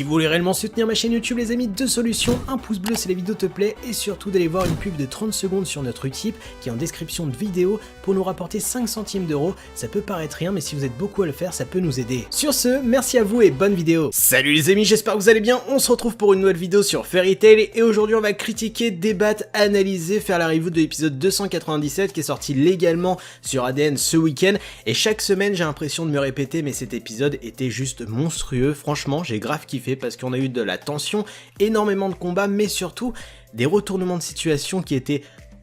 Si vous voulez réellement soutenir ma chaîne YouTube les amis, deux solutions, un pouce bleu si la vidéo te plaît et surtout d'aller voir une pub de 30 secondes sur notre Utip qui est en description de vidéo pour nous rapporter 5 centimes d'euros. Ça peut paraître rien mais si vous êtes beaucoup à le faire ça peut nous aider. Sur ce, merci à vous et bonne vidéo. Salut les amis, j'espère que vous allez bien, on se retrouve pour une nouvelle vidéo sur Fairy Tail et aujourd'hui on va critiquer, débattre, analyser, faire la review de l'épisode 297 qui est sorti légalement sur ADN ce week-end et chaque semaine j'ai l'impression de me répéter mais cet épisode était juste monstrueux, franchement j'ai grave kiffé parce qu'on a eu de la tension, énormément de combats, mais surtout des retournements de situation qui étaient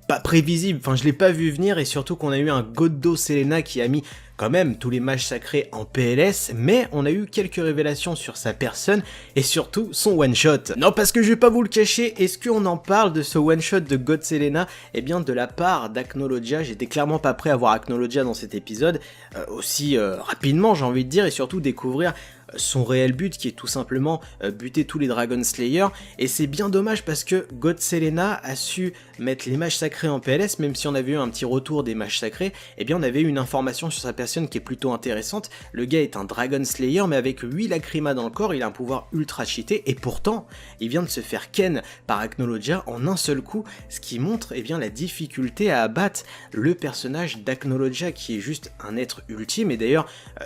pas prévisibles, enfin je l'ai pas vu venir et surtout qu'on a eu un Goddo Selena qui a mis quand même tous les mages sacrés en PLS, mais on a eu quelques révélations sur sa personne et surtout son one-shot. Non parce que je vais pas vous le cacher, est-ce qu'on en parle de ce one-shot de God Selena? Eh bien de la part d'Acnologia, j'étais clairement pas prêt à voir Acnologia dans cet épisode, aussi rapidement j'ai envie de dire, et surtout découvrir son réel but qui est tout simplement buter tous les Dragon Slayer, et c'est bien dommage parce que God Selena a su mettre les mages sacrés en PLS, même si on avait eu un petit retour des mages sacrés, eh bien on avait eu une information sur sa personne qui est plutôt intéressante. Le gars est un Dragon Slayer mais avec 8 lacrymas dans le corps, il a un pouvoir ultra cheaté et pourtant il vient de se faire ken par Acnologia en un seul coup, ce qui montre eh bien la difficulté à abattre le personnage d'Acnologia qui est juste un être ultime, et d'ailleurs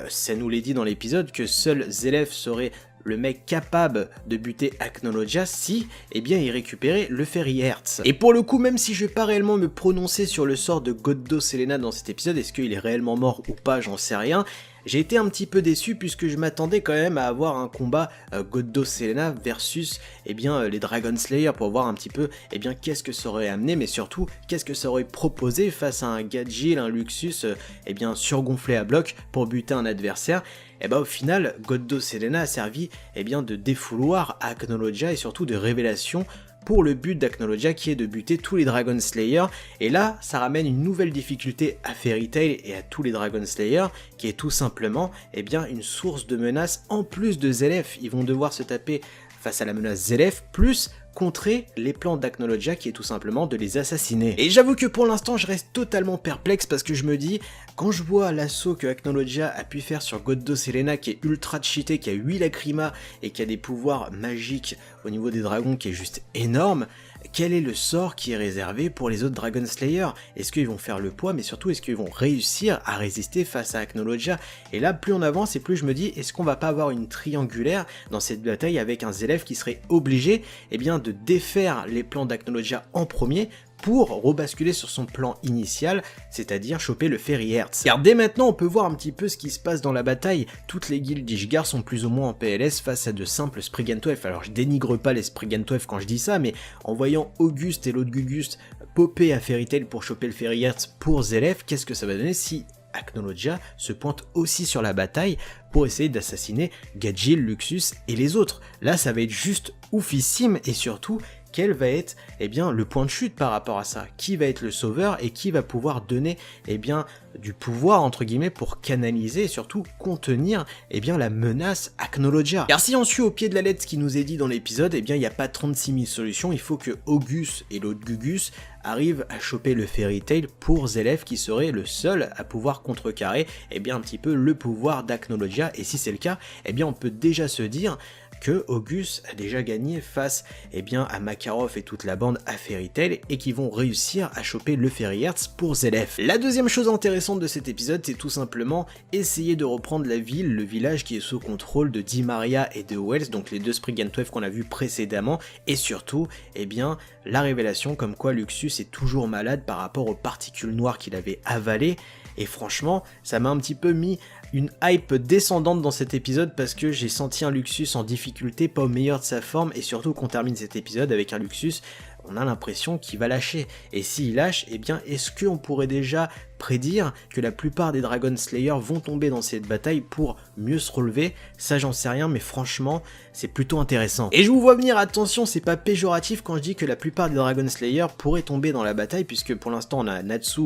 ça nous l'est dit dans l'épisode que seul Zelef serait le mec capable de buter Acnologia si, eh bien, il récupérait le Fairy Hertz. Et pour le coup, même si je vais pas réellement me prononcer sur le sort de Goddo Selena dans cet épisode, est-ce qu'il est réellement mort ou pas, j'en sais rien, j'ai été un petit peu déçu puisque je m'attendais quand même à avoir un combat Goddo Selena versus eh bien, les Dragon Slayer pour voir un petit peu eh bien, qu'est-ce que ça aurait amené, mais surtout qu'est-ce que ça aurait proposé face à un Gadgil, un Luxus eh bien, surgonflé à bloc pour buter un adversaire. Et bah au final, Goddo Selena a servi eh bien, de défouloir à Acnologia et surtout de révélation pour le but d'Acnologia qui est de buter tous les Dragon Slayer, et là ça ramène une nouvelle difficulté à Fairy Tail et à tous les Dragon Slayer qui est tout simplement eh bien, une source de menace en plus de Zelef. Ils vont devoir se taper face à la menace Zelef plus contrer les plans d'Acnologia qui est tout simplement de les assassiner. Et j'avoue que pour l'instant je reste totalement perplexe parce que je me dis, quand je vois l'assaut que Acnologia a pu faire sur Goddo Selena qui est ultra cheaté, qui a 8 lacrymas et qui a des pouvoirs magiques au niveau des dragons qui est juste énorme, quel est le sort qui est réservé pour les autres Dragon Slayer? Est-ce qu'ils vont faire le poids, mais surtout est-ce qu'ils vont réussir à résister face à Acnologia? Et là plus on avance et plus je me dis, est-ce qu'on va pas avoir une triangulaire dans cette bataille avec un Zelef qui serait obligé eh bien, de défaire les plans d'Acnologia en premier pour rebasculer sur son plan initial, c'est-à-dire choper le Fairy Hertz. Car dès maintenant on peut voir un petit peu ce qui se passe dans la bataille, toutes les guildes d'Ishgard sont plus ou moins en PLS face à de simples Spriggan-Twelve. Alors je dénigre pas les Spriggan-Twelve quand je dis ça, mais en voyant Auguste et l'autre Gugus popper à Fairy Tail pour choper le Fairy Hertz pour Zelef, qu'est-ce que ça va donner si Acnologia se pointe aussi sur la bataille pour essayer d'assassiner Gadgil, Luxus et les autres? Là ça va être juste oufissime, et surtout quel va être eh bien, le point de chute par rapport à ça? Qui va être le sauveur et qui va pouvoir donner eh bien, du pouvoir entre guillemets pour canaliser et surtout contenir eh bien, la menace Acnologia? Car si on suit au pied de la lettre ce qui nous est dit dans l'épisode, eh bien il n'y a pas 36 000 solutions, il faut que Auguste et l'autre Gugus arrivent à choper le Fairy Tail pour Zelef qui serait le seul à pouvoir contrecarrer eh bien, un petit peu le pouvoir d'Acnologia, et si c'est le cas, eh bien on peut déjà se dire que Auguste a déjà gagné face eh bien, à Makarov et toute la bande à Fairy Tail et qui vont réussir à choper le Fairy Hertz pour Zelef. La deuxième chose intéressante de cet épisode, c'est tout simplement essayer de reprendre la ville, le village qui est sous contrôle de Dimaria et de Wells, donc les deux Spriggan-Twelve qu'on a vu précédemment, et surtout eh bien, la révélation comme quoi Luxus est toujours malade par rapport aux particules noires qu'il avait avalées. Et franchement, ça m'a un petit peu mis une hype descendante dans cet épisode parce que j'ai senti un Luxus en difficulté, pas au meilleur de sa forme, et surtout qu'on termine cet épisode avec un Luxus, on a l'impression qu'il va lâcher. Et s'il lâche, eh bien est-ce qu'on pourrait déjà prédire que la plupart des Dragon Slayer vont tomber dans cette bataille pour mieux se relever? Ça j'en sais rien, mais franchement c'est plutôt intéressant. Et je vous vois venir, attention, c'est pas péjoratif quand je dis que la plupart des Dragon Slayer pourraient tomber dans la bataille, puisque pour l'instant on a Natsu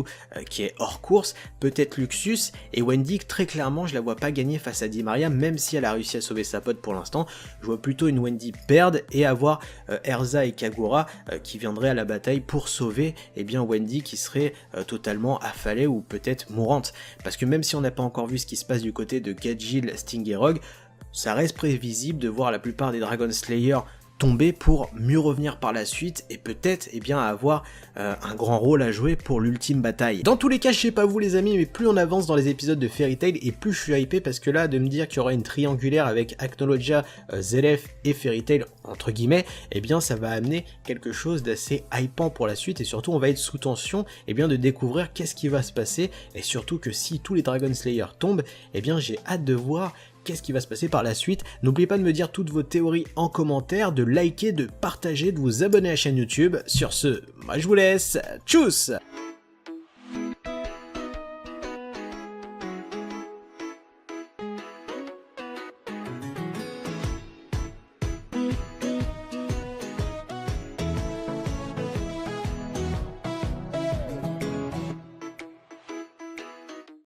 qui est hors course, peut-être Luxus, et Wendy très clairement je la vois pas gagner face à Dimaria, même si elle a réussi à sauver sa pote pour l'instant. Je vois plutôt une Wendy perdre et avoir Erza et Kagura qui viendraient à la bataille pour sauver eh bien Wendy qui serait totalement affalée ou peut-être mourante. Parce que même si on n'a pas encore vu ce qui se passe du côté de Gadgil, Sting et Rogue, ça reste prévisible de voir la plupart des Dragon Slayer tomber pour mieux revenir par la suite et peut-être avoir un grand rôle à jouer pour l'ultime bataille. Dans tous les cas, je sais pas vous les amis, mais plus on avance dans les épisodes de Fairy Tail et plus je suis hypé parce que là, de me dire qu'il y aura une triangulaire avec Acnologia, Zelef et Fairy Tail, entre guillemets, ça va amener quelque chose d'assez hypant pour la suite et surtout on va être sous tension de découvrir qu'est-ce qui va se passer et surtout que si tous les Dragon Slayer tombent, j'ai hâte de voir qu'est-ce qui va se passer par la suite. N'oubliez pas de me dire toutes vos théories en commentaire, de liker, de partager, de vous abonner à la chaîne YouTube. Sur ce, moi je vous laisse, tchuss!